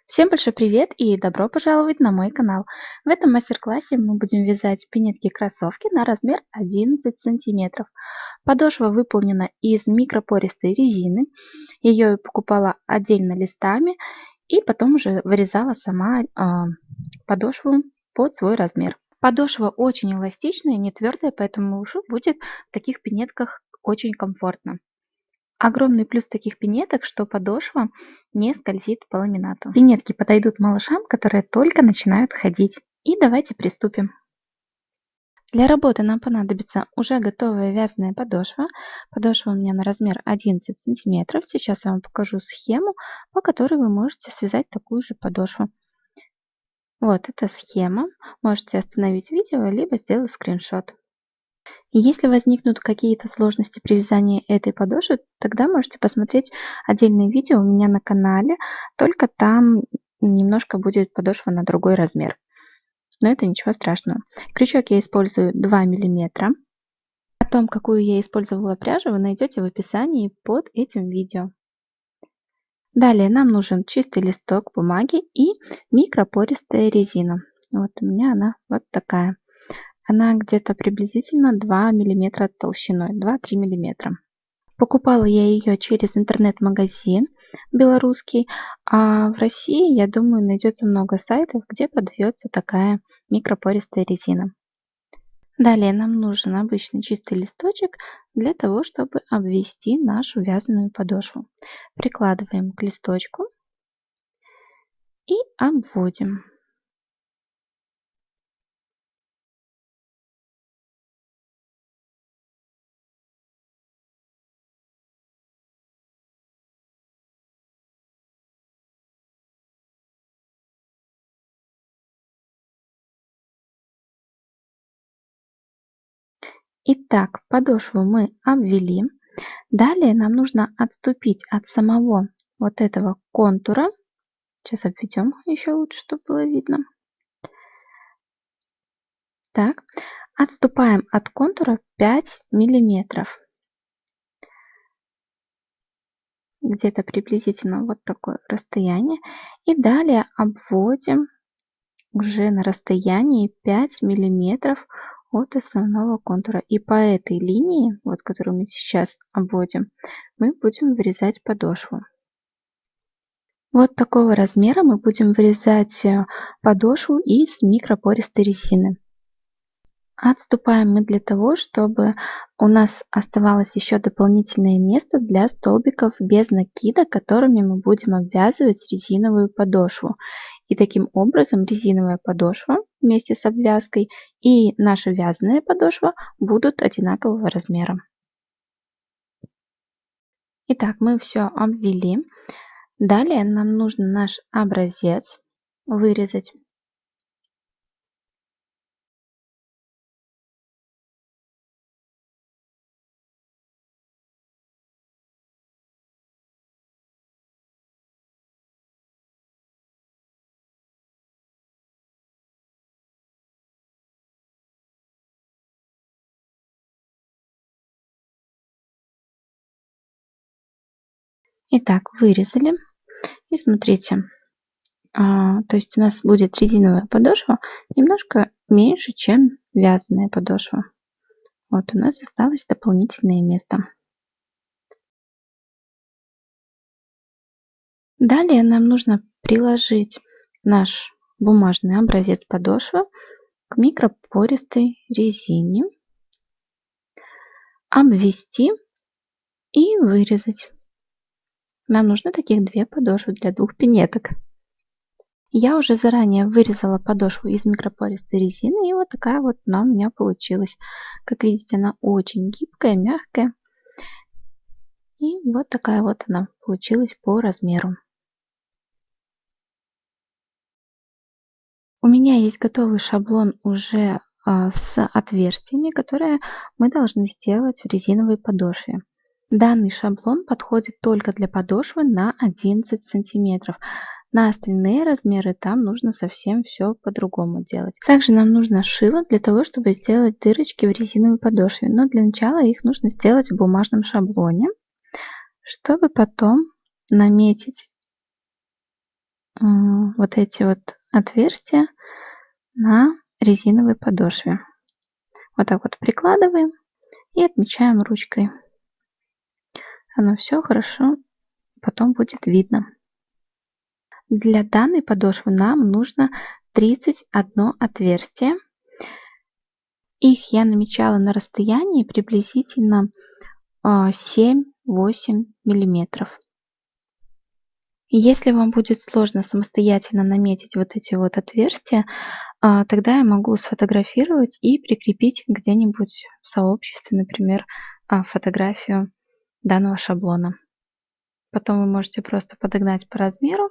Всем большой привет и добро пожаловать на мой канал. В этом мастер-классе мы будем вязать пинетки-кроссовки на размер 11 сантиметров. Подошва выполнена из микропористой резины. Ее я покупала отдельно листами и потом уже вырезала сама подошву под свой размер. Подошва очень эластичная, не твердая, поэтому малышу будет в таких пинетках очень комфортно. Огромный плюс таких пинеток, что подошва не скользит по ламинату. Пинетки подойдут малышам, которые только начинают ходить. И давайте приступим. Для работы нам понадобится уже готовая вязаная подошва. Подошва у меня на размер 11 сантиметров. Сейчас я вам покажу схему, по которой вы можете связать такую же подошву. Вот эта схема. Можете остановить видео, либо сделать скриншот. Если возникнут какие-то сложности при вязании этой подошвы, тогда можете посмотреть отдельное видео у меня на канале, только там немножко будет подошва на другой размер. Но это ничего страшного. Крючок я использую 2 мм. О том, какую я использовала пряжу, вы найдете в описании под этим видео. Далее нам нужен чистый листок бумаги и микропористая резина. Вот у меня она вот такая. Она где-то приблизительно 2 мм толщиной, 2-3 мм. Покупала я ее через интернет-магазин белорусский, а в России, я думаю, найдется много сайтов, где продается такая микропористая резина. Далее нам нужен обычный чистый листочек для того, чтобы обвести нашу вязаную подошву. Прикладываем к листочку и обводим. Итак, подошву мы обвели. Далее нам нужно отступить от самого вот этого контура. Сейчас обведем еще лучше, чтобы было видно. Так, отступаем от контура 5 миллиметров. Где-то приблизительно вот такое расстояние. И далее обводим уже на расстоянии 5 миллиметров от основного контура. И по этой линии, вот которую мы сейчас обводим, мы будем вырезать подошву. Вот такого размера мы будем вырезать подошву из микропористой резины. Отступаем мы для того, чтобы у нас оставалось еще дополнительное место для столбиков без накида, которыми мы будем обвязывать резиновую подошву. И таким образом резиновая подошва вместе с обвязкой и наша вязаная подошва будут одинакового размера. Итак, мы все обвели. Далее нам нужно наш образец вырезать. Итак, вырезали. И смотрите, то есть у нас будет резиновая подошва немножко меньше, чем вязаная подошва. Вот у нас осталось дополнительное место. Далее нам нужно приложить наш бумажный образец подошвы к микропористой резине, обвести и вырезать. Нам нужно таких 2 подошвы для 2 пинеток. Я уже заранее вырезала подошву из микропористой резины, и вот такая вот она у меня получилась. Как видите, она очень гибкая, мягкая. И вот такая вот она получилась по размеру. У меня есть готовый шаблон уже с отверстиями, которые мы должны сделать в резиновой подошве. Данный шаблон подходит только для подошвы на 11 сантиметров. На остальные размеры там нужно совсем все по-другому делать. Также нам нужно шило для того, чтобы сделать дырочки в резиновой подошве. Но для начала их нужно сделать в бумажном шаблоне, чтобы потом наметить вот эти вот отверстия на резиновой подошве. Вот так вот прикладываем и отмечаем ручкой. Оно все хорошо потом будет видно. Для данной подошвы нам нужно 31 отверстие. Их я намечала на расстоянии приблизительно 7-8 миллиметров. Если вам будет сложно самостоятельно наметить вот эти вот отверстия, тогда я могу сфотографировать и прикрепить где-нибудь в сообществе, например, фотографию данного шаблона. Потом вы можете просто подогнать по размеру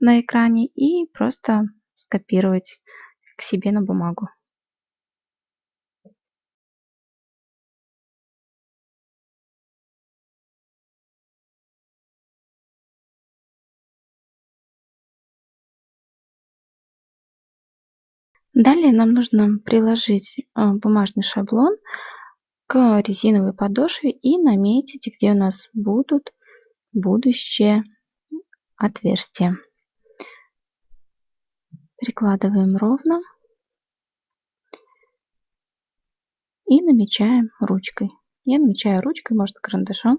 на экране и просто скопировать к себе на бумагу. Далее нам нужно приложить бумажный шаблон к резиновой подошве и наметить, где у нас будут будущие отверстия. Прикладываем ровно и намечаем ручкой. Я намечаю ручкой, можно карандашом,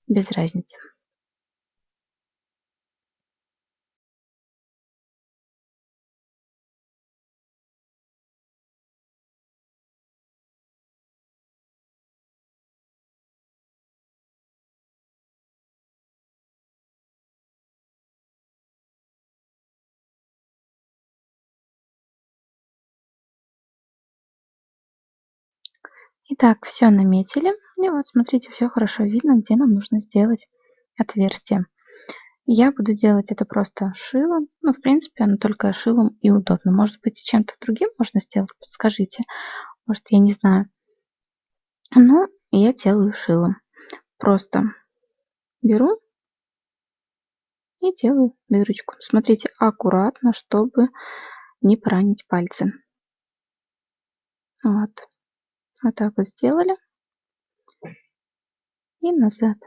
без разницы. Итак, все наметили. И вот смотрите, все хорошо видно, где нам нужно сделать отверстие. Я буду делать это просто шилом. Ну, в принципе, оно только шилом и удобно. Может быть, чем-то другим можно сделать? Подскажите. Может, я не знаю. Но я делаю шилом. Просто беру и делаю дырочку. Смотрите, аккуратно, чтобы не поранить пальцы. Вот. Вот так вот сделали. И назад.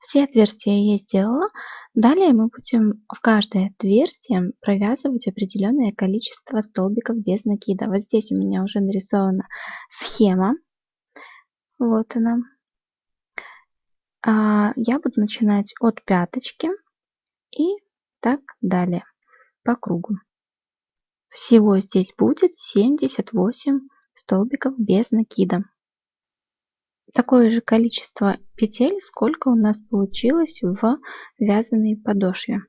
Все отверстия я сделала. Далее мы будем в каждое отверстие провязывать определенное количество столбиков без накида. Вот здесь у меня уже нарисована схема. Вот она. Я буду начинать от пяточки и так далее по кругу. Всего здесь будет 78 столбиков без накида. Такое же количество петель, сколько у нас получилось в вязаной подошве.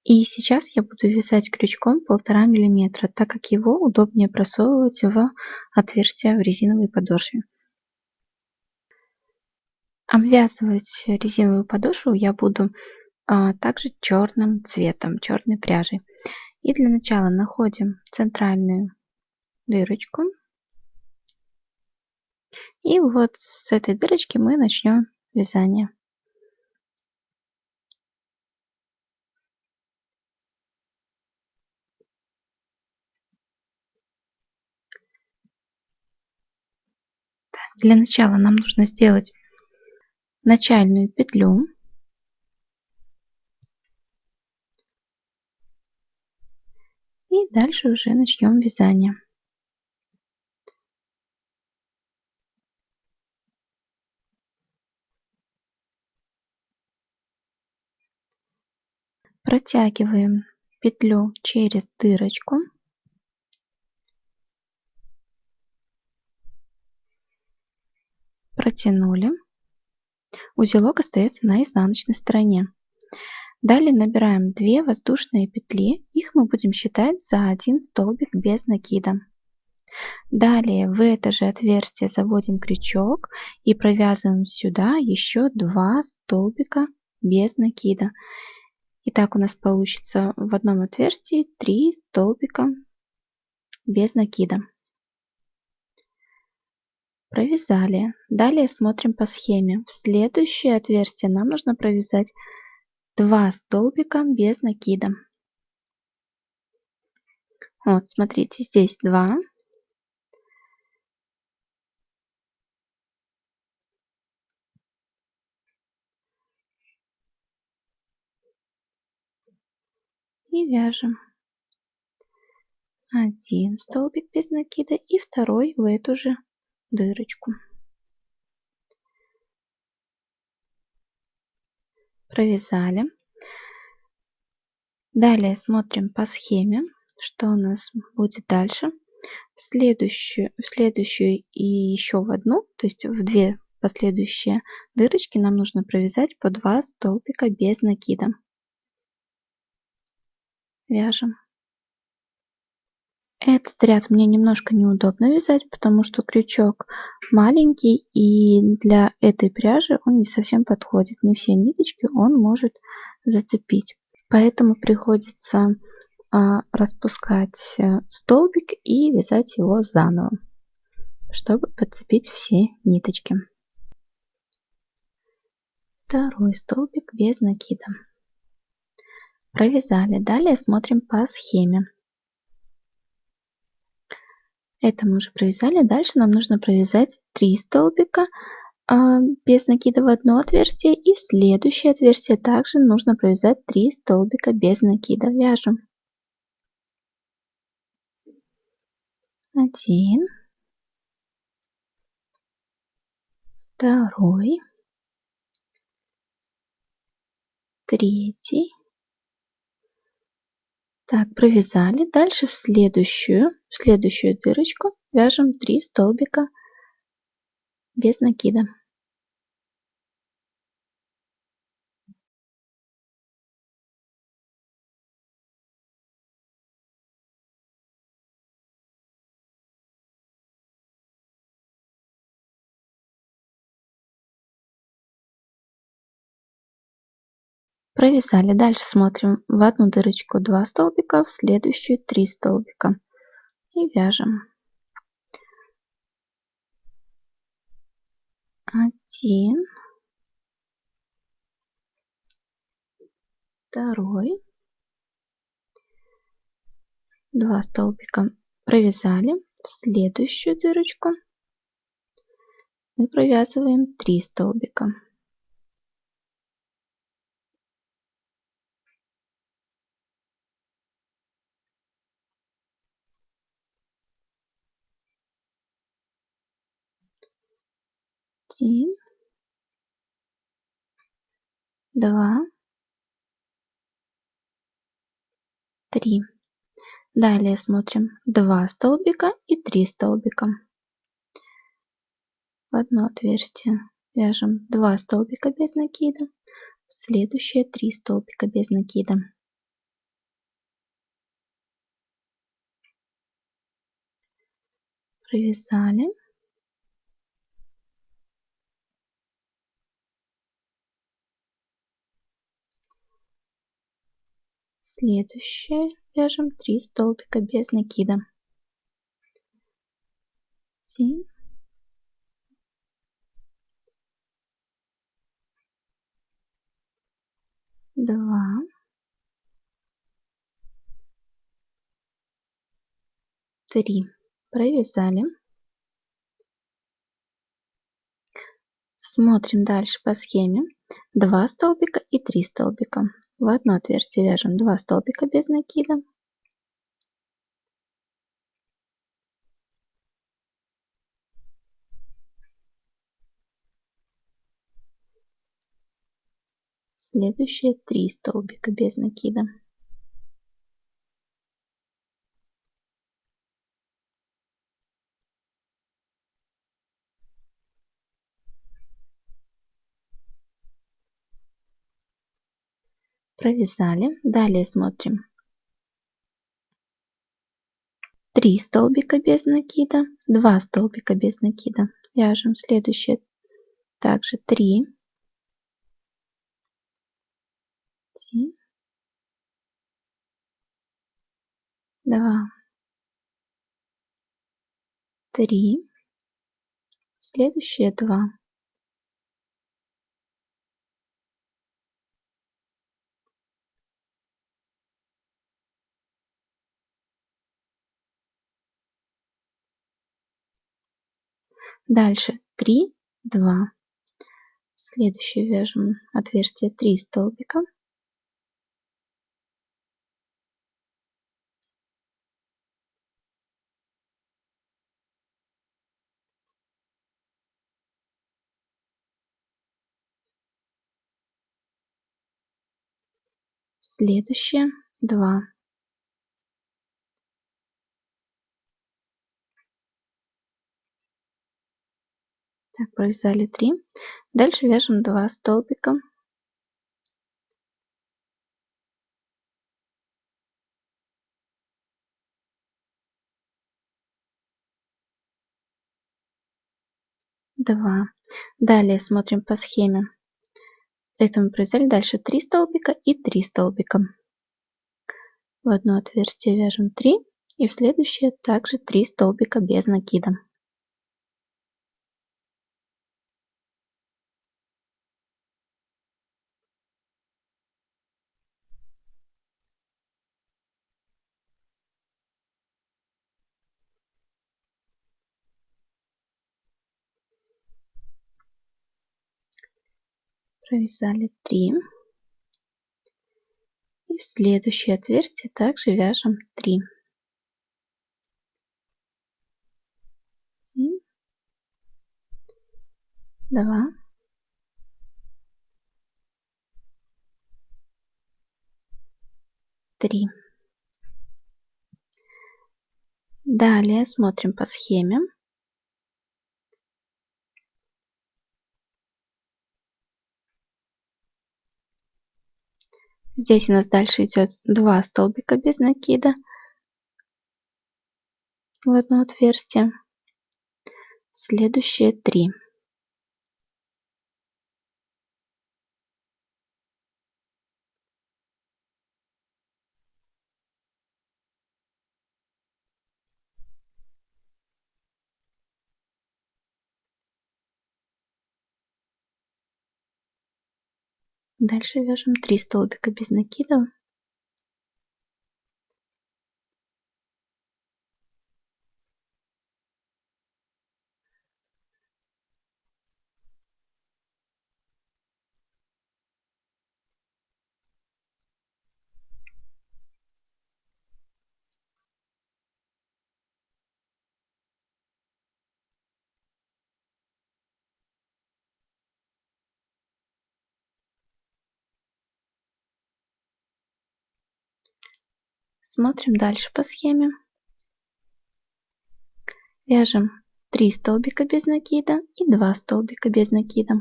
И сейчас я буду вязать крючком 1,5 мм, так как его удобнее просовывать в отверстие в резиновой подошве. Обвязывать резиновую подошву я буду также черным цветом, черной пряжей. И для начала находим центральную дырочку. И вот с этой дырочки мы начнем вязание. Для начала нам нужно сделать начальную петлю. И дальше уже начнем вязание. Протягиваем петлю через дырочку. Протянули. Узелок остается на изнаночной стороне. Далее набираем 2 воздушные петли. Их мы будем считать за один столбик без накида. Далее в это же отверстие заводим крючок и провязываем сюда еще 2 столбика без накида. Итак, у нас получится в одном отверстии 3 столбика без накида. Провязали. Далее смотрим по схеме. В следующее отверстие нам нужно провязать 2 столбика без накида. Вот, смотрите, здесь 2. И вяжем. Один столбик без накида и второй в эту же дырочку. Провязали. Далее смотрим по схеме, что у нас будет дальше. В следующую и еще в одну, то есть в 2 последующие дырочки нам нужно провязать по 2 столбика без накида. Вяжем. Этот ряд мне немножко неудобно вязать, потому что крючок маленький, и для этой пряжи он не совсем подходит. Не все ниточки он может зацепить. Поэтому приходится распускать столбик и вязать его заново, чтобы подцепить все ниточки. Второй столбик без накида. Провязали. Далее смотрим по схеме. Это мы уже провязали. Дальше нам нужно провязать 3 столбика без накида в одно отверстие, и в следующее отверстие также нужно провязать 3 столбика без накида. Вяжем. 1, 2, 3. Так, провязали. Дальше в следующую дырочку вяжем 3 столбика без накида. Провязали. Дальше смотрим в одну дырочку 2 столбика, в следующую 3 столбика. И вяжем. 1, 2, 2 столбика провязали. В следующую дырочку мы провязываем 3 столбика. Один, 2, 3. Далее смотрим 2 столбика и 3 столбика. В одно отверстие вяжем 2 столбика без накида, в следующее 3 столбика без накида. Провязали. Следующее вяжем 3 столбика без накида. 1, 2, 3. Провязали. Смотрим дальше по схеме. 2 столбика и 3 столбика. В одно отверстие вяжем 2 столбика без накида. Следующие 3 столбика без накида. Провязали. Далее смотрим 3 столбика без накида, 2 столбика без накида. Вяжем следующее также 3. 1, 2, 3, следующие 2. Дальше 3, 2. Следующее вяжем отверстие 3 столбика. Следующее 2. Так, провязали 3. Дальше вяжем 2 столбика. Два. Далее смотрим по схеме. Это мы провязали дальше 3 столбика и 3 столбика. В одно отверстие вяжем 3 и в следующее также 3 столбика без накида. Провязали 3 и в следующее отверстие также вяжем 3. 1, 2, 3. Далее смотрим по схеме. Здесь у нас дальше идет 2 столбика без накида в одно отверстие. Следующее 3. Дальше вяжем 3 столбика без накида. Смотрим дальше по схеме. Вяжем 3 столбика без накида и 2 столбика без накида.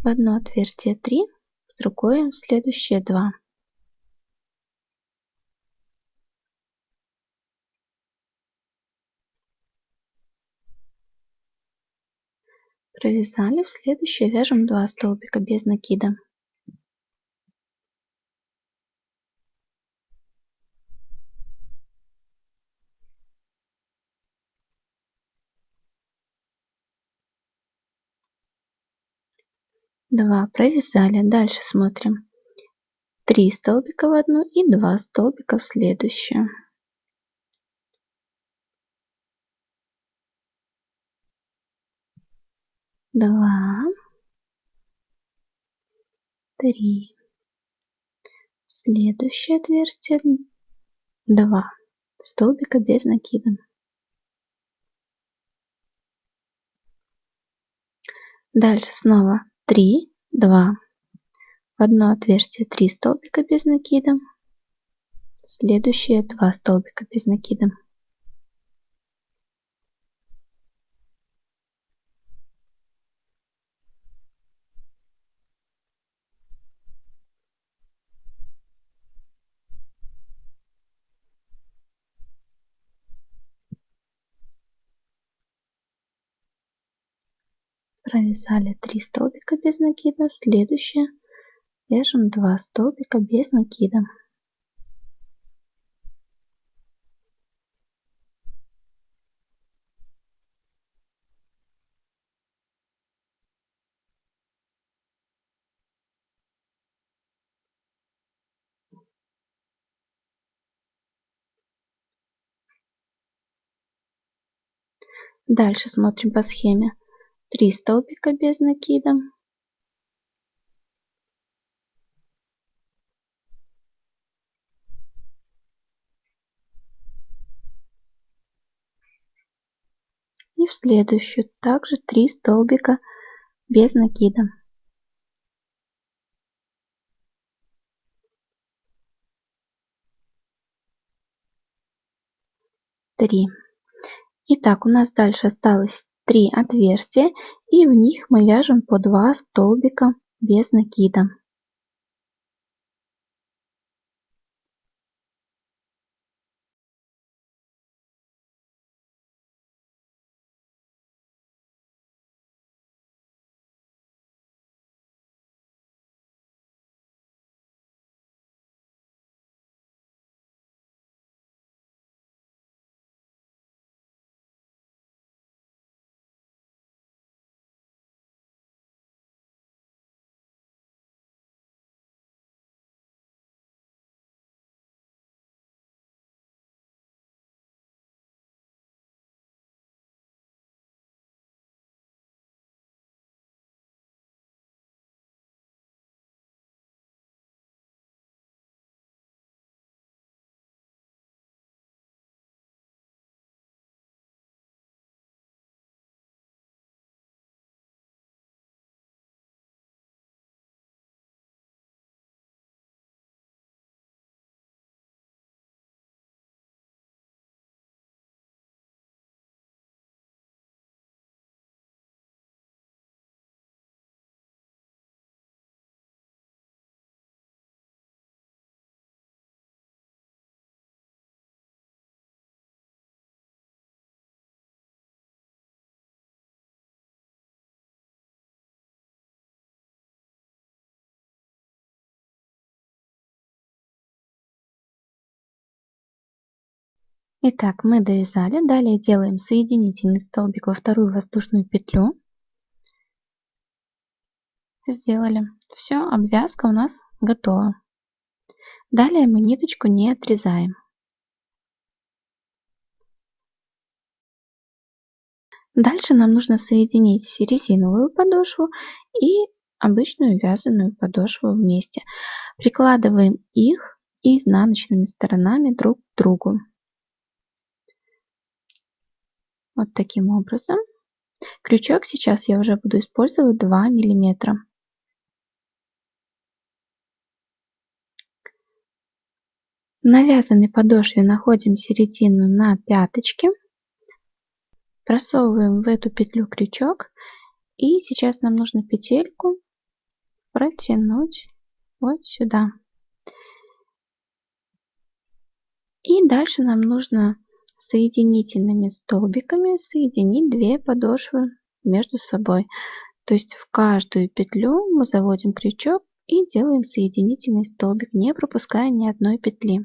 В одно отверстие 3, в другое следующее 2. Провязали, в следующее вяжем 2 столбика без накида. Два провязали. Дальше смотрим. 3 столбика в одну и 2 столбика в следующую. Два, 3. Следующее отверстие 2 столбика без накида. Дальше снова 3, 2. В одно отверстие 3 столбика без накида. Следующее 2 столбика без накида. Провязали 3 столбика без накида. В следующее вяжем 2 столбика без накида. Дальше смотрим по схеме. 3 столбика без накида. И в следующую также 3 столбика без накида. Три. Итак, у нас дальше осталось 3 отверстия, и в них мы вяжем по 2 столбика без накида. Итак, мы довязали. Далее делаем соединительный столбик во вторую воздушную петлю. Сделали. Все, обвязка у нас готова. Далее мы ниточку не отрезаем. Дальше нам нужно соединить резиновую подошву и обычную вязаную подошву вместе. Прикладываем их изнаночными сторонами друг к другу. Вот таким образом. Крючок сейчас я уже буду использовать 2 миллиметра. На вязаной подошве находим середину на пяточке. Просовываем в эту петлю крючок. И сейчас нам нужно петельку протянуть вот сюда. И дальше нам нужно соединительными столбиками соединить 2 подошвы между собой. То есть в каждую петлю мы заводим крючок и делаем соединительный столбик, не пропуская ни одной петли.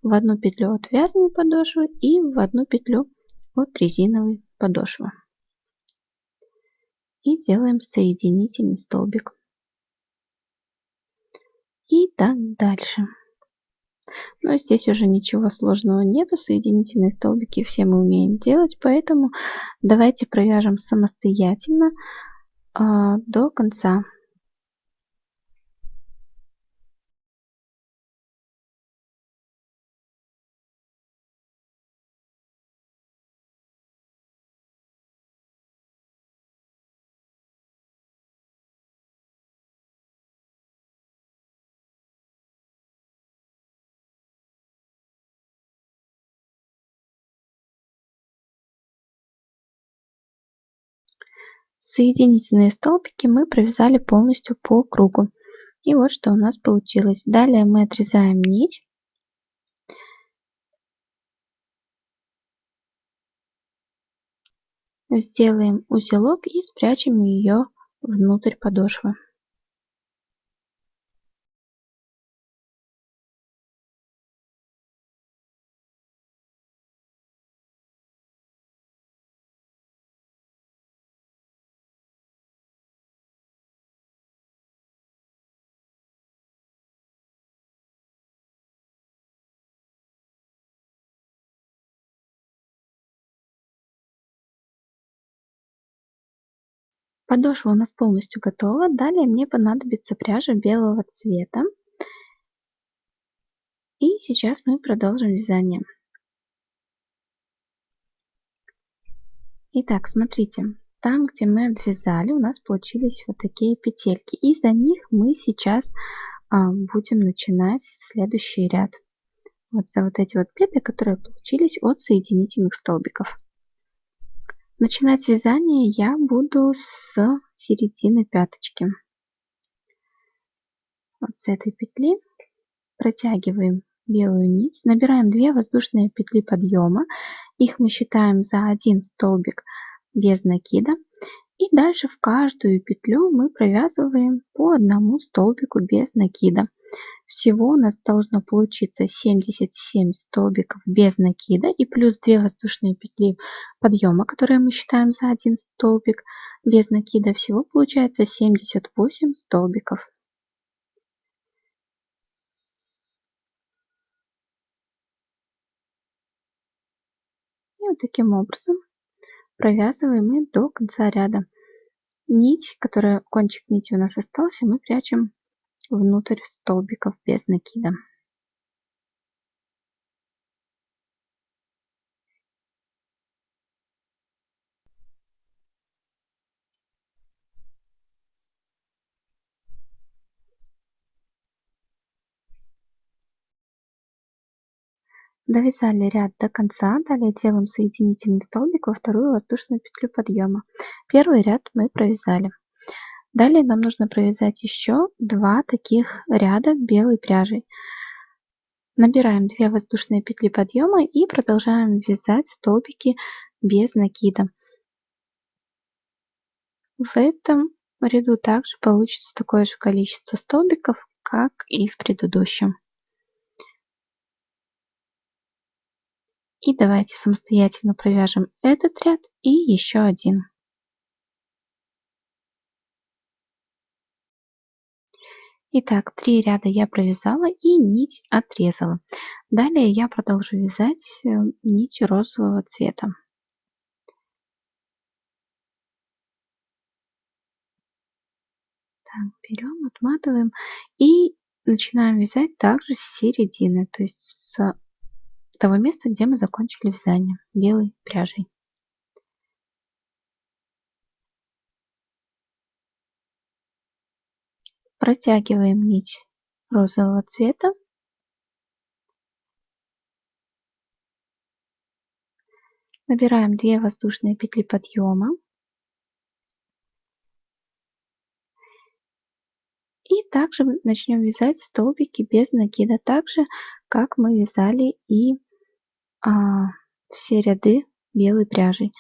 В одну петлю от вязаной подошвы и в одну петлю от резиновой подошвы. И делаем соединительный столбик. И так дальше. Но здесь уже ничего сложного нету, соединительные столбики все мы умеем делать, поэтому давайте провяжем самостоятельно до конца. Соединительные столбики мы провязали полностью по кругу. И вот что у нас получилось. Далее мы отрезаем нить. Сделаем узелок и спрячем ее внутрь подошвы. Подошва у нас полностью готова. Далее мне понадобится пряжа белого цвета. И сейчас мы продолжим вязание. Итак, смотрите, там, где мы обвязали, у нас получились вот такие петельки. И за них мы сейчас будем начинать следующий ряд. Вот за вот эти вот петли, которые получились от соединительных столбиков. Начинать вязание я буду с середины пяточки. Вот с этой петли протягиваем белую нить, набираем 2 воздушные петли подъема, их мы считаем за один столбик без накида, и дальше в каждую петлю мы провязываем по одному столбику без накида. Всего у нас должно получиться 77 столбиков без накида и плюс 2 воздушные петли подъема, которые мы считаем за один столбик без накида. Всего получается 78 столбиков. И вот таким образом провязываем мы до конца ряда. Нить, кончик нити у нас остался, мы прячем внутрь столбиков без накида. Довязали ряд до конца, далее делаем соединительный столбик во вторую воздушную петлю подъема. Первый ряд мы провязали. Далее нам нужно провязать еще 2 таких ряда белой пряжей. Набираем 2 воздушные петли подъема и продолжаем вязать столбики без накида. В этом ряду также получится такое же количество столбиков, как и в предыдущем. И давайте самостоятельно провяжем этот ряд и еще один. Итак, 3 ряда я провязала и нить отрезала. Далее я продолжу вязать нитью розового цвета. Так, берем, отматываем и начинаем вязать также с середины, то есть с того места, где мы закончили вязание белой пряжей. Протягиваем нить розового цвета. Набираем 2 воздушные петли подъема. И также начнем вязать столбики без накида, так же, как мы вязали и все ряды белой пряжей.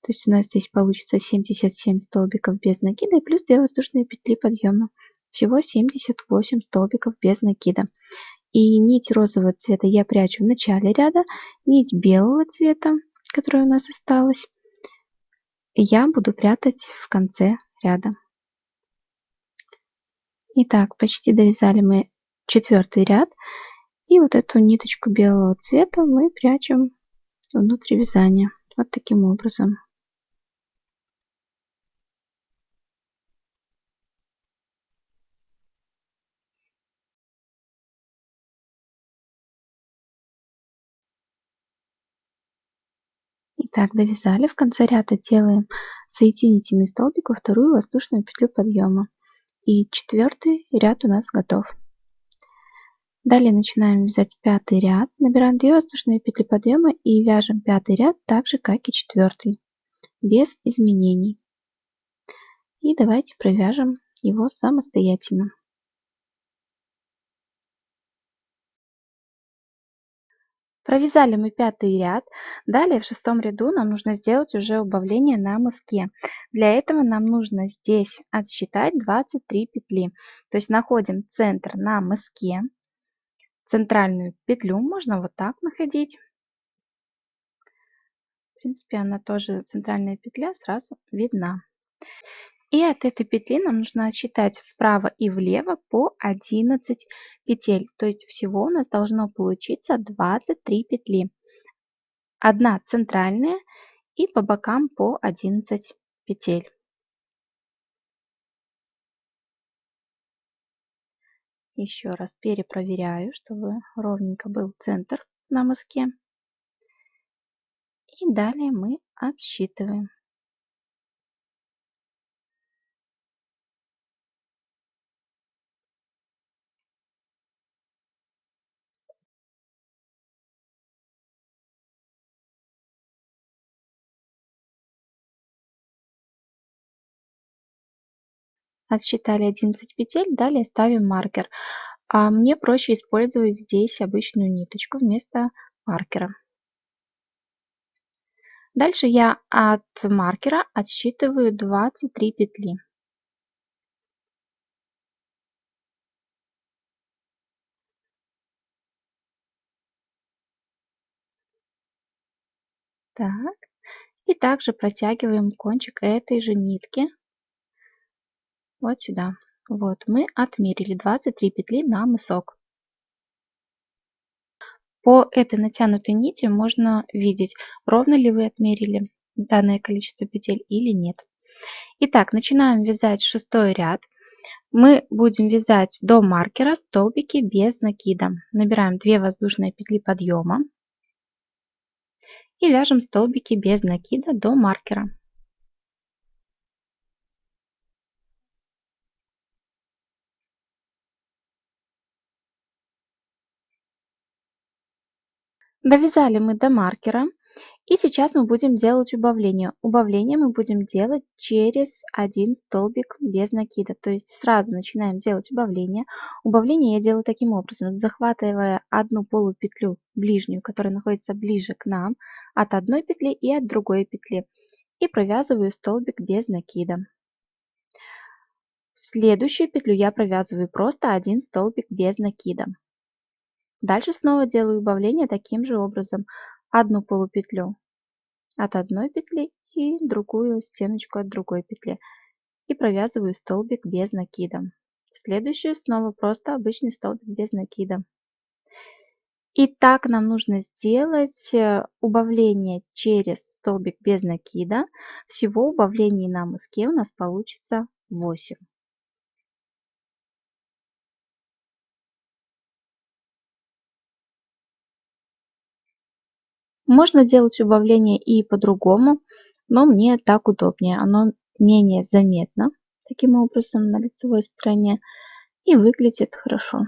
То есть у нас здесь получится 77 столбиков без накида и плюс 2 воздушные петли подъема. Всего 78 столбиков без накида. И нить розового цвета я прячу в начале ряда, нить белого цвета, которая у нас осталась, я буду прятать в конце ряда. Итак, почти довязали мы 4-й ряд. И вот эту ниточку белого цвета мы прячем внутри вязания. Вот таким образом. Итак, довязали. В конце ряда делаем соединительный столбик во вторую воздушную петлю подъема. И 4-й ряд у нас готов. Далее начинаем вязать 5-й ряд. Набираем 2 воздушные петли подъема и вяжем 5-й ряд так же, как и 4-й, без изменений. И давайте провяжем его самостоятельно. Провязали мы 5-й ряд. Далее в 6-м ряду нам нужно сделать уже убавление на мыске. Для этого нам нужно здесь отсчитать 23 петли. То есть находим центр на мыске, центральную петлю можно вот так находить. В принципе, она тоже, центральная петля, сразу видна. И от этой петли нам нужно отсчитать вправо и влево по 11 петель. То есть всего у нас должно получиться 23 петли. Одна центральная и по бокам по 11 петель. Еще раз перепроверяю, чтобы ровненько был центр на мыске. И далее мы отсчитываем. Отсчитали 11 петель, далее ставим маркер. А мне проще использовать здесь обычную ниточку вместо маркера. Дальше я от маркера отсчитываю 23 петли. Так. И также протягиваем кончик этой же нитки вот сюда. Вот мы отмерили 23 петли на мысок. По этой натянутой нити можно видеть, ровно ли вы отмерили данное количество петель или нет. Итак, начинаем вязать 6 ряд. Мы будем вязать до маркера столбики без накида. Набираем 2 воздушные петли подъема и вяжем столбики без накида до маркера. Довязали мы до маркера. И сейчас мы будем делать убавление. Убавление мы будем делать через один столбик без накида. То есть сразу начинаем делать убавление. Убавление я делаю таким образом, захватывая одну полупетлю ближнюю, которая находится ближе к нам, от одной петли и от другой петли. И провязываю столбик без накида. В следующую петлю я провязываю просто один столбик без накида. Дальше снова делаю убавление таким же образом. Одну полупетлю от одной петли и другую стеночку от другой петли. И провязываю столбик без накида. В следующую снова просто обычный столбик без накида. И так нам нужно сделать убавление через столбик без накида. Всего убавлений на мыске у нас получится 8. Можно делать убавление и по-другому, но мне так удобнее. Оно менее заметно таким образом на лицевой стороне и выглядит хорошо.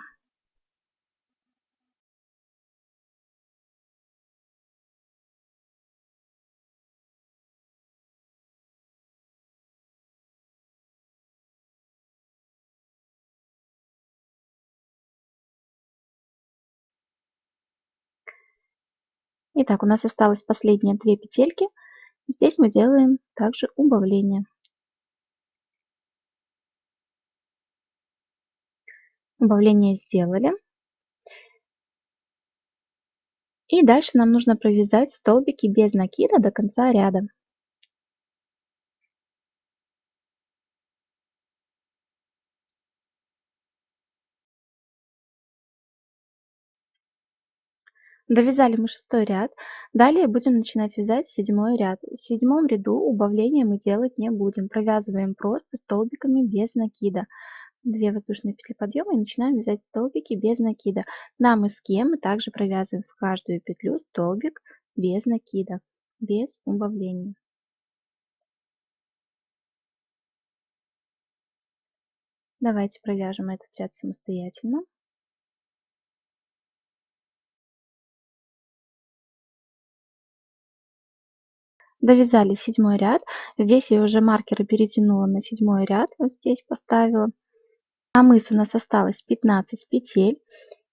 Итак, у нас осталось последние 2 петельки. Здесь мы делаем также убавление. Убавление сделали. И дальше нам нужно провязать столбики без накида до конца ряда. Довязали мы 6 ряд. Далее будем начинать вязать 7 ряд. В 7 ряду убавления мы делать не будем. Провязываем просто столбиками без накида. 2 воздушные петли подъема и начинаем вязать столбики без накида. На мыске мы также провязываем в каждую петлю столбик без накида, без убавлений. Давайте провяжем этот ряд самостоятельно. Довязали 7 ряд. Здесь я уже маркеры перетянула на 7 ряд. Вот здесь поставила. На мыс у нас осталось 15 петель.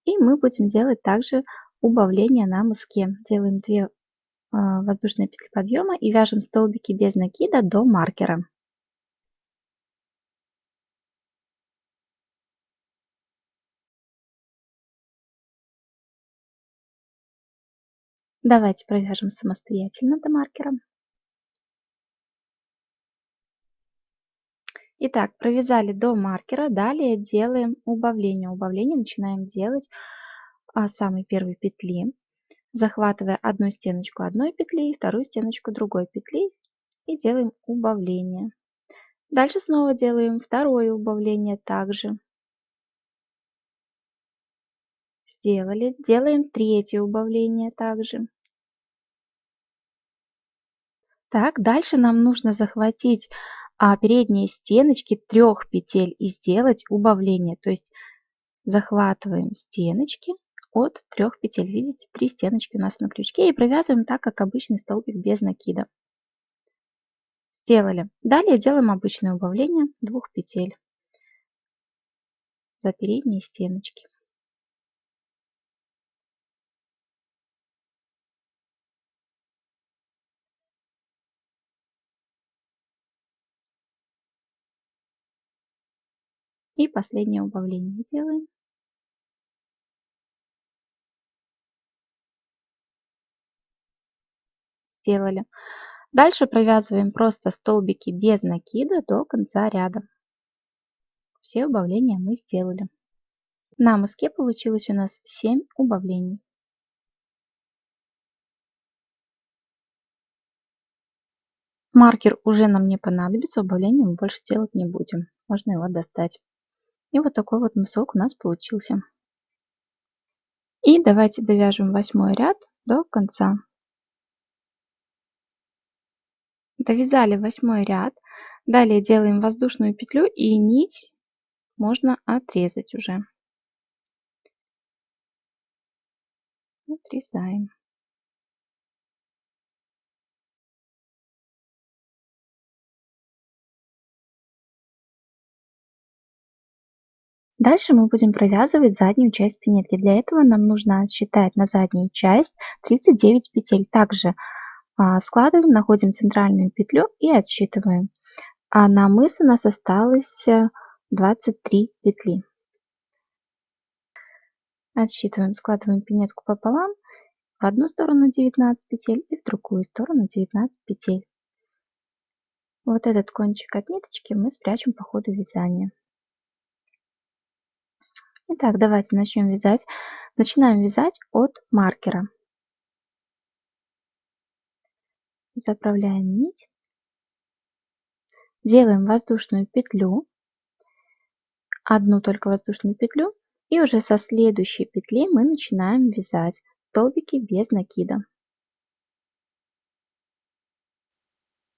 И мы будем делать также убавление на мыске. Делаем 2 воздушные петли подъема и вяжем столбики без накида до маркера. Давайте провяжем самостоятельно до маркера. Итак, провязали до маркера. Далее делаем убавление. Убавление начинаем делать с самой первой петли, захватывая одну стеночку одной петли и вторую стеночку другой петли и делаем убавление. Дальше снова делаем второе убавление также. Сделали. Делаем третье убавление также. Так, дальше нам нужно захватить передние стеночки 3 петель и сделать убавление. То есть захватываем стеночки от 3 петель. Видите, 3 стеночки у нас на крючке и провязываем так, как обычный столбик без накида. Сделали. Далее делаем обычное убавление 2 петель за передние стеночки. И последнее убавление делаем. Сделали. Дальше провязываем просто столбики без накида до конца ряда. Все убавления мы сделали. На мыске получилось у нас 7 убавлений. Маркер уже нам не понадобится, убавления мы больше делать не будем. Можно его достать. И вот такой вот мысок у нас получился. И давайте довяжем 8 ряд до конца. Довязали 8 ряд. Далее делаем воздушную петлю и нить можно отрезать уже. Отрезаем. Дальше мы будем провязывать заднюю часть пинетки. Для этого нам нужно отсчитать на заднюю часть 39 петель. Также складываем, находим центральную петлю и отсчитываем. А на мыс у нас осталось 23 петли. Отсчитываем, складываем пинетку пополам. В одну сторону 19 петель и в другую сторону 19 петель. Вот этот кончик от ниточки мы спрячем по ходу вязания. Итак, давайте начнем вязать. Начинаем вязать от маркера. Заправляем нить. Делаем воздушную петлю. Одну только воздушную петлю. И уже со следующей петли мы начинаем вязать столбики без накида.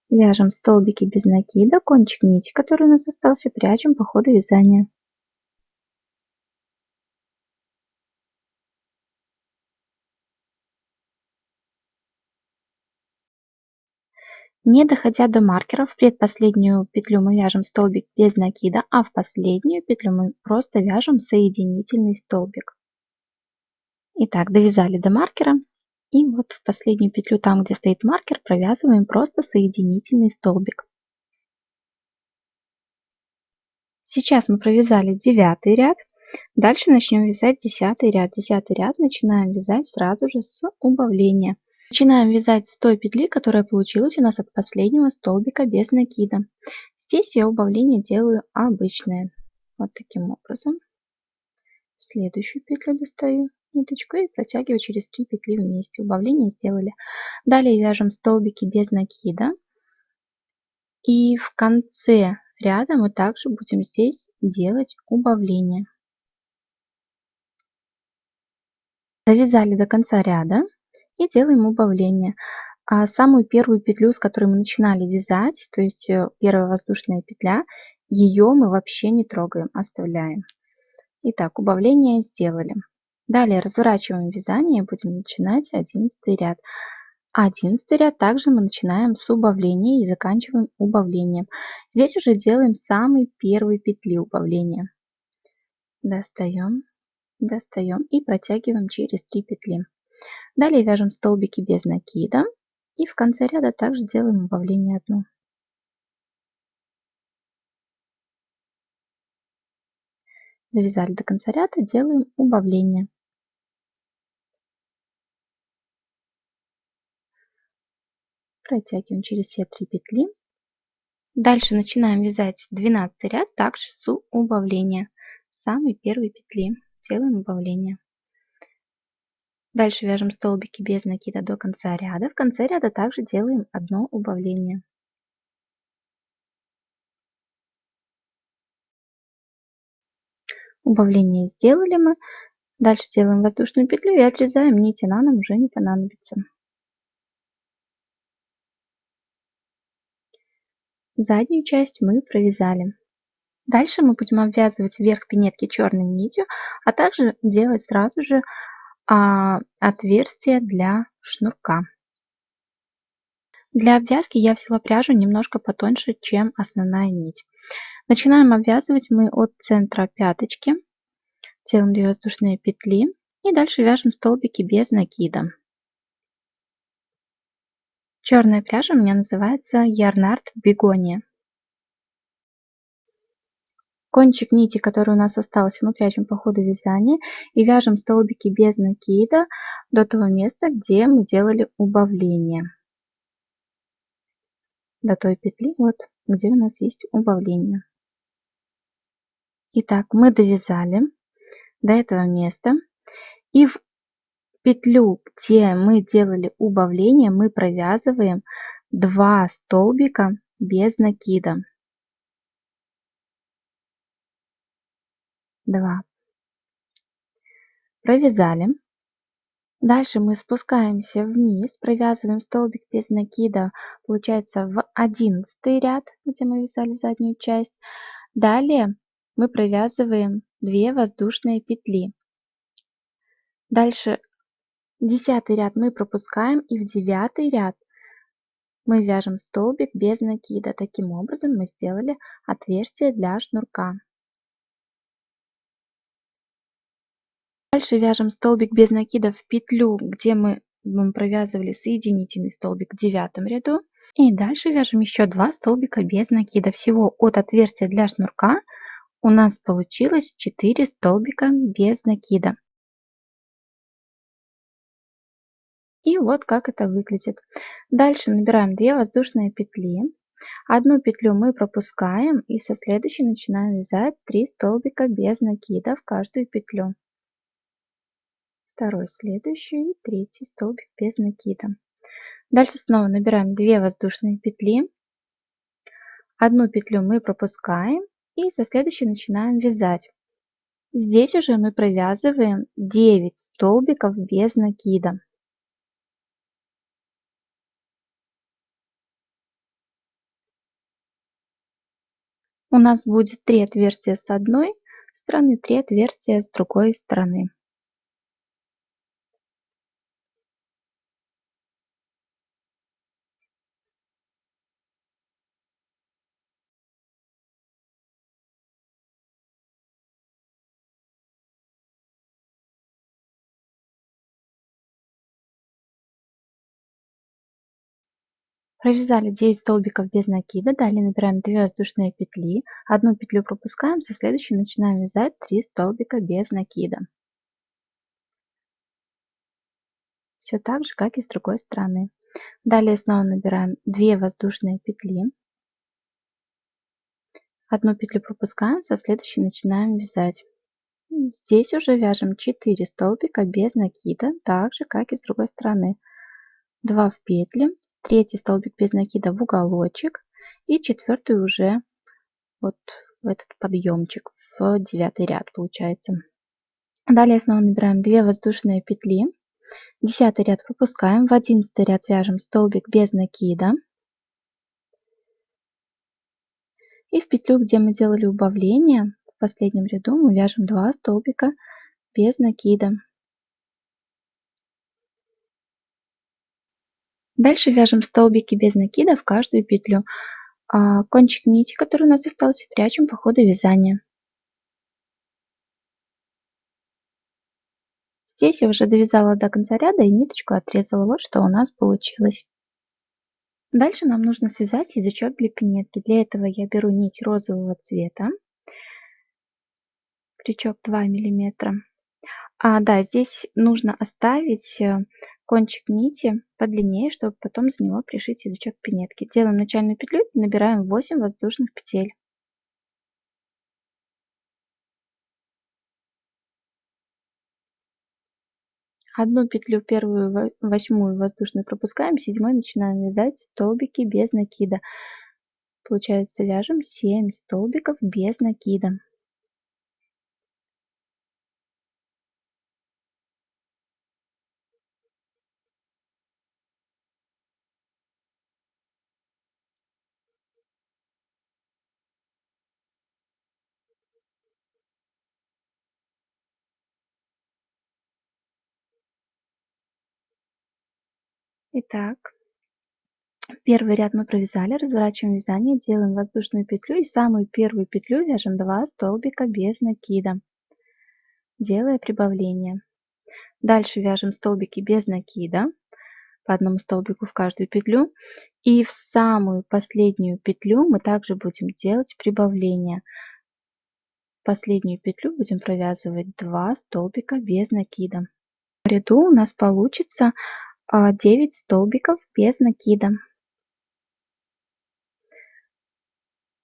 Вяжем столбики без накида. Кончик нити, который у нас остался, прячем по ходу вязания. Не доходя до маркера, в предпоследнюю петлю мы вяжем столбик без накида, а в последнюю петлю мы просто вяжем соединительный столбик. Итак, довязали до маркера. И вот в последнюю петлю, там где стоит маркер, провязываем просто соединительный столбик. Сейчас мы провязали 9 ряд. Дальше начнем вязать 10 ряд. 10 ряд начинаем вязать сразу же с убавления. Начинаем вязать с той петли, которая получилась у нас от последнего столбика без накида. Здесь я убавление делаю обычное. Вот таким образом. В следующую петлю достаю ниточку и протягиваю через 3 петли вместе. Убавление сделали. Далее вяжем столбики без накида. И в конце ряда мы также будем здесь делать убавление. Довязали до конца ряда и делаем убавление. А самую первую петлю, с которой мы начинали вязать, то есть первая воздушная петля, ее мы вообще не трогаем, оставляем. Итак, убавление сделали. Далее разворачиваем вязание и будем начинать 11 ряд. 11 ряд также мы начинаем с убавления и заканчиваем убавлением. Здесь уже делаем самые первые петли убавления. Достаем, достаем и протягиваем через 3 петли. Далее вяжем столбики без накида и в конце ряда также делаем убавление 1. Довязали до конца ряда, делаем убавление. Протягиваем через все 3 петли. Дальше начинаем вязать 12 ряд также с убавления. Самой первой петли делаем убавление. Дальше вяжем столбики без накида до конца ряда. В конце ряда также делаем одно убавление. Убавление сделали мы. Дальше делаем воздушную петлю и отрезаем нить, она нам уже не понадобится. Заднюю часть мы провязали. Дальше мы будем обвязывать верх пинетки черной нитью, а также делать сразу же отверстие для шнурка. Для обвязки я взяла пряжу немножко потоньше, чем основная нить. Начинаем обвязывать мы от центра пяточки, делаем 2 воздушные петли и дальше вяжем столбики без накида. Черная пряжа у меня называется Yarnart Begonia. Кончик нити, который у нас остался, мы прячем по ходу вязания и вяжем столбики без накида до того места, где мы делали убавление. До той петли, вот где у нас есть убавление. Итак, мы довязали до этого места. И в петлю, где мы делали убавление, мы провязываем 2 столбика без накида. 2. Провязали. Дальше мы спускаемся вниз, провязываем столбик без накида, получается в 11 ряд, где мы вязали заднюю часть. Далее мы провязываем 2 воздушные петли. Дальше 10 ряд мы пропускаем и в 9 ряд мы вяжем столбик без накида. Таким образом мы сделали отверстие для шнурка. Дальше вяжем столбик без накида в петлю, где мы провязывали соединительный столбик в 9 ряду. И дальше вяжем еще 2 столбика без накида. Всего от отверстия для шнурка у нас получилось 4 столбика без накида. И вот как это выглядит. Дальше набираем 2 воздушные петли. Одну петлю мы пропускаем и со следующей начинаем вязать 3 столбика без накида в каждую петлю. Второй следующий и третий столбик без накида. Дальше снова набираем 2 воздушные петли. Одну петлю мы пропускаем и со следующей начинаем вязать. Здесь уже мы провязываем 9 столбиков без накида. У нас будет 3 отверстия с одной стороны, 3 отверстия с другой стороны. Провязали 9 столбиков без накида, далее набираем 2 воздушные петли, одну петлю пропускаем, со следующей начинаем вязать 3 столбика без накида. Все так же, как и с другой стороны. Далее снова набираем 2 воздушные петли, одну петлю пропускаем, со следующей начинаем вязать. Здесь уже вяжем 4 столбика без накида, так же, как и с другой стороны. 2 в петли, третий столбик без накида в уголочек и четвертый уже вот в этот подъемчик в 9 ряд получается. Далее снова набираем 2 воздушные петли, 10 ряд пропускаем, в 11 ряд вяжем столбик без накида и в петлю, где мы делали убавление, в последнем ряду мы вяжем 2 столбика без накида. Дальше вяжем столбики без накида в каждую петлю. Кончик нити, который у нас остался, прячем по ходу вязания. Здесь я уже довязала до конца ряда и ниточку отрезала. Вот что у нас получилось. Дальше нам нужно связать язычок для пинетки. Для этого я беру нить розового цвета, крючок 2 миллиметра. Да, здесь нужно оставить кончик нити подлиннее, чтобы потом за него пришить язычок пинетки. Делаем начальную петлю и набираем 8 воздушных петель. Одну петлю, первую, восьмую воздушную пропускаем, седьмой начинаем вязать столбики без накида. Получается, вяжем 7 столбиков без накида. Итак, первый ряд мы провязали, разворачиваем вязание, делаем воздушную петлю и в самую первую петлю вяжем 2 столбика без накида, делая прибавление. Дальше вяжем столбики без накида, по одному столбику в каждую петлю. И в самую последнюю петлю мы также будем делать прибавление. В последнюю петлю будем провязывать 2 столбика без накида. В ряду у нас получится 9 столбиков без накида.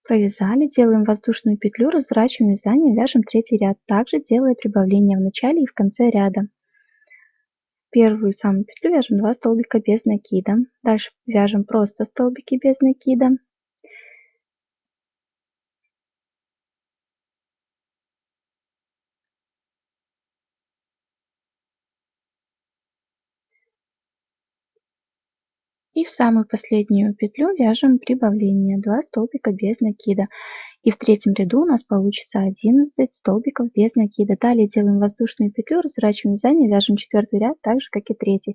Провязали, делаем воздушную петлю, разворачиваем вязание, вяжем третий ряд, также делая прибавление в начале и в конце ряда. В первую самую петлю вяжем 2 столбика без накида, дальше вяжем просто столбики без накида. И в самую последнюю петлю вяжем прибавление 2 столбика без накида. И в третьем ряду у нас получится 11 столбиков без накида. Далее делаем воздушную петлю, разворачиваем вязание, вяжем четвертый ряд, так же как и третий.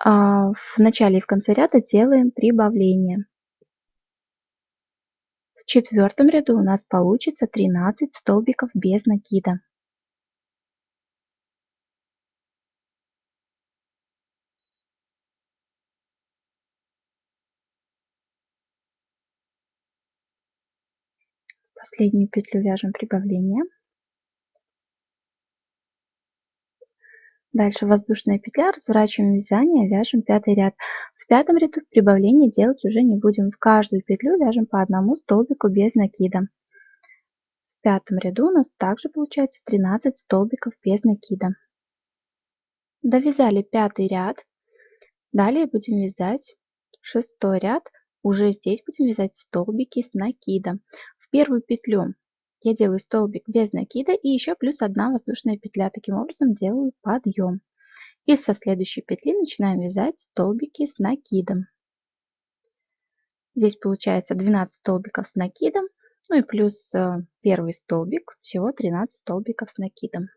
В начале и в конце ряда делаем прибавление. В четвертом ряду у нас получится 13 столбиков без накида. Последнюю петлю вяжем прибавление. Дальше воздушная петля, разворачиваем вязание, вяжем пятый ряд. В пятом ряду прибавление делать уже не будем. В каждую петлю вяжем по одному столбику без накида. В пятом ряду у нас также получается 13 столбиков без накида. Довязали пятый ряд. Далее будем вязать шестой ряд. Уже здесь будем вязать столбики с накидом. В первую петлю я делаю столбик без накида и еще плюс 1 воздушная петля. Таким образом делаю подъем. И со следующей петли начинаем вязать столбики с накидом. Здесь получается 12 столбиков с накидом, ну и плюс первый столбик, всего 13 столбиков с накидом.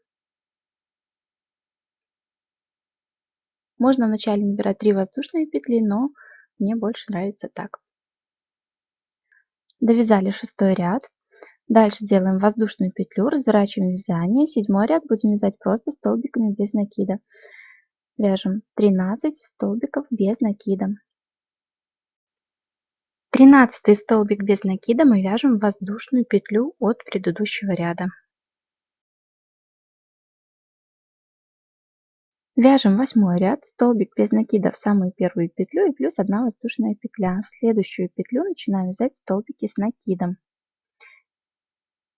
Можно вначале набирать 3 воздушные петли, но мне больше нравится так. Довязали шестой ряд. Дальше делаем воздушную петлю, разворачиваем вязание. Седьмой ряд будем вязать просто столбиками без накида. Вяжем 13 столбиков без накида. 13 столбик без накида мы вяжем в воздушную петлю от предыдущего ряда. Вяжем 8 ряд, столбик без накида в самую первую петлю и плюс 1 воздушная петля. В следующую петлю начинаем вязать столбики с накидом.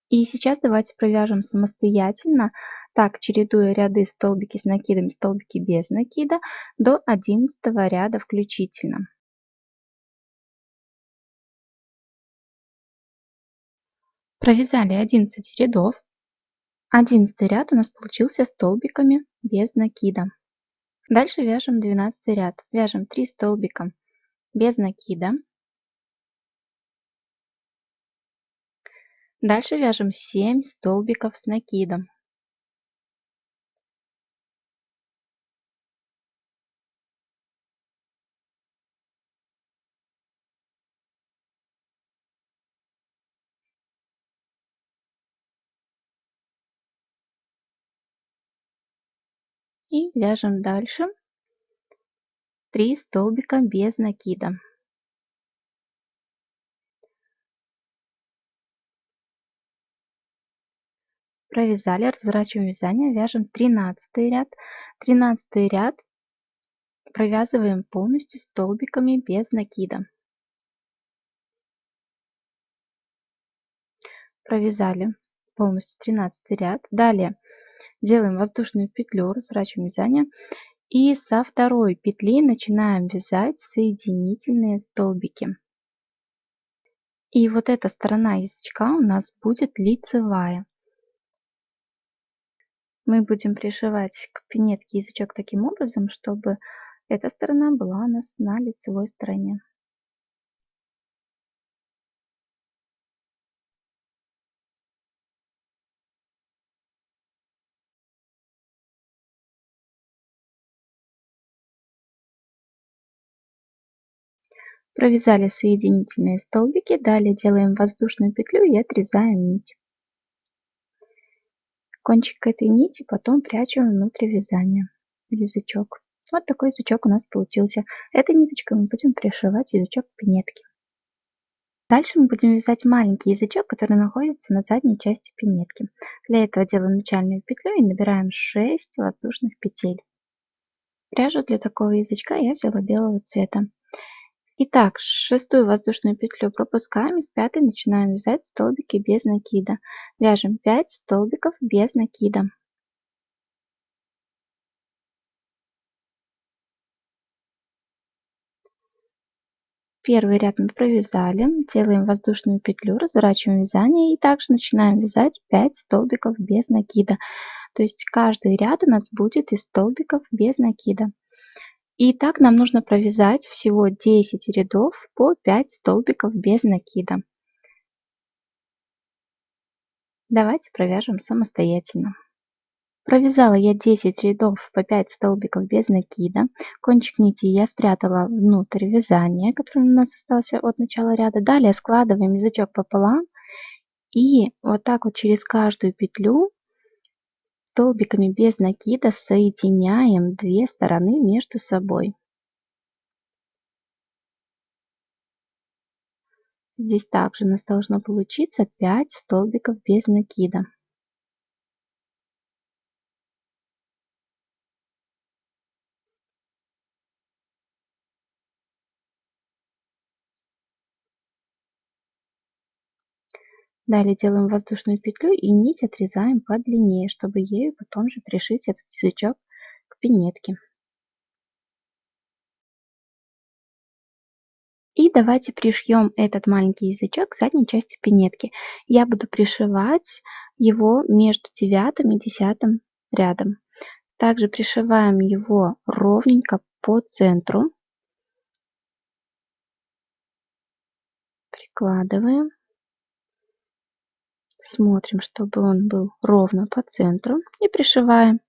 И сейчас давайте провяжем самостоятельно, так чередуя ряды столбики с накидом, столбики без накида до 11 ряда включительно. Провязали 11 рядов. 11 ряд у нас получился столбиками без накида. Дальше вяжем 12 ряд. Вяжем 3 столбика без накида. Дальше вяжем 7 столбиков с накидом. И вяжем дальше 3 столбика без накида. Провязали, разворачиваем вязание, вяжем 13 ряд. 13 ряд провязываем полностью столбиками без накида. Провязали полностью 13 ряд. Далее делаем воздушную петлю, разворачиваем вязание. И со второй петли начинаем вязать соединительные столбики. И вот эта сторона язычка у нас будет лицевая. Мы будем пришивать к пинетке язычок таким образом, чтобы эта сторона была у нас на лицевой стороне. Провязали соединительные столбики, далее делаем воздушную петлю и отрезаем нить. Кончик этой нити потом прячем внутрь вязания, в язычок. Вот такой язычок у нас получился. Этой ниточкой мы будем пришивать язычок к пинетке. Дальше мы будем вязать маленький язычок, который находится на задней части пинетки. Для этого делаем начальную петлю и набираем 6 воздушных петель. Пряжу для такого язычка я взяла белого цвета. Итак, шестую воздушную петлю пропускаем и с пятой начинаем вязать столбики без накида. Вяжем 5 столбиков без накида. Первый ряд мы провязали, делаем воздушную петлю, разворачиваем вязание и также начинаем вязать 5 столбиков без накида. То есть каждый ряд у нас будет из столбиков без накида. И так нам нужно провязать всего 10 рядов по 5 столбиков без накида. Давайте провяжем самостоятельно. Провязала я 10 рядов по 5 столбиков без накида. Кончик нити я спрятала внутрь вязания, который у нас остался от начала ряда. Далее складываем язычок пополам и вот так вот через каждую петлю столбиками без накида соединяем две стороны между собой. Здесь также у нас должно получиться 5 столбиков без накида. Далее делаем воздушную петлю и нить отрезаем подлиннее, чтобы ею потом же пришить этот язычок к пинетке. И давайте пришьем этот маленький язычок к задней части пинетки. Я буду пришивать его между 9 и 10 рядом. Также пришиваем его ровненько по центру. Прикладываем. Смотрим, чтобы он был ровно по центру. И пришиваем.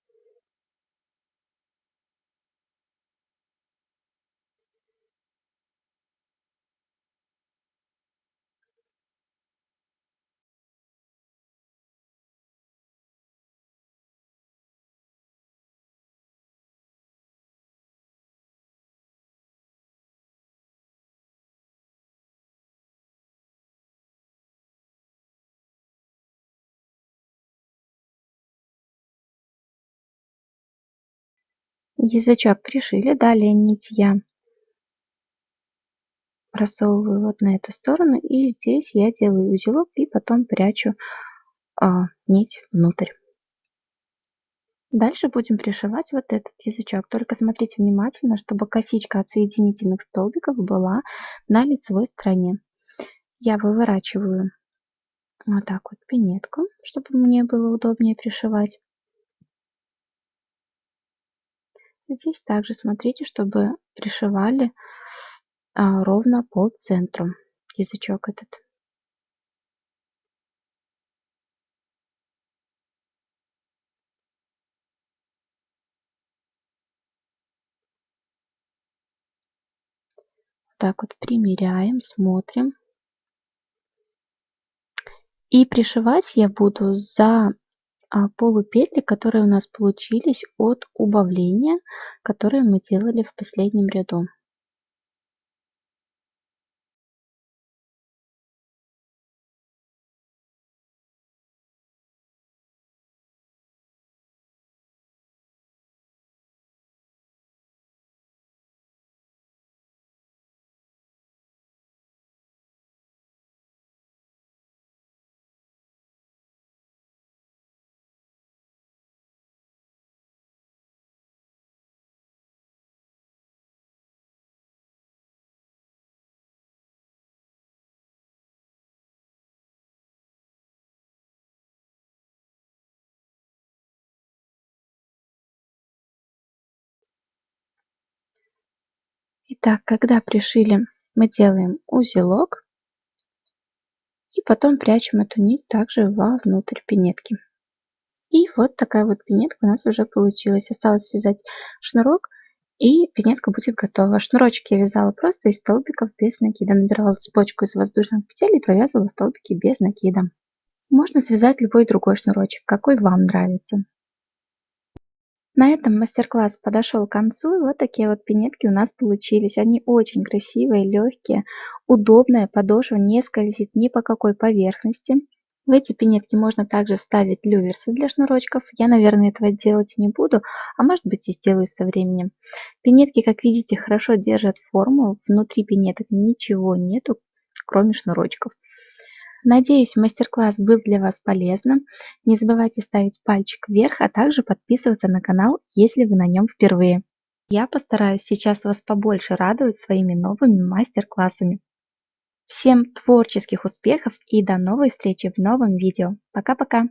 Язычок пришили. Далее нить я просовываю вот на эту сторону. И здесь я делаю узелок и потом прячу нить внутрь. Дальше будем пришивать вот этот язычок. Только смотрите внимательно, чтобы косичка от соединительных столбиков была на лицевой стороне. Я выворачиваю вот так вот пинетку, чтобы мне было удобнее пришивать. Здесь также смотрите, чтобы пришивали ровно по центру язычок этот. Так вот примеряем, смотрим. И пришивать я буду за полупетли, которые у нас получились от убавления, которые мы делали в последнем ряду. Итак, когда пришили, мы делаем узелок и потом прячем эту нить также вовнутрь пинетки. И вот такая вот пинетка у нас уже получилась. Осталось связать шнурок И пинетка будет готова. Шнурочки я вязала просто из столбиков без накида. Набирала цепочку из воздушных петель и провязывала столбики без накида. Можно связать любой другой шнурочек, какой вам нравится. На этом мастер-класс подошел к концу, и вот такие вот пинетки у нас получились. Они очень красивые, легкие, удобная подошва, не скользит ни по какой поверхности. В эти пинетки можно также вставить люверсы для шнурочков. Я, наверное, этого делать не буду, а может быть и сделаю со временем. Пинетки, как видите, хорошо держат форму. Внутри пинеток ничего нету, кроме шнурочков. Надеюсь, мастер-класс был для вас полезным. Не забывайте ставить пальчик вверх, а также подписываться на канал, если вы на нем впервые. Я постараюсь сейчас вас побольше радовать своими новыми мастер-классами. Всем творческих успехов и до новой встречи в новом видео. Пока-пока!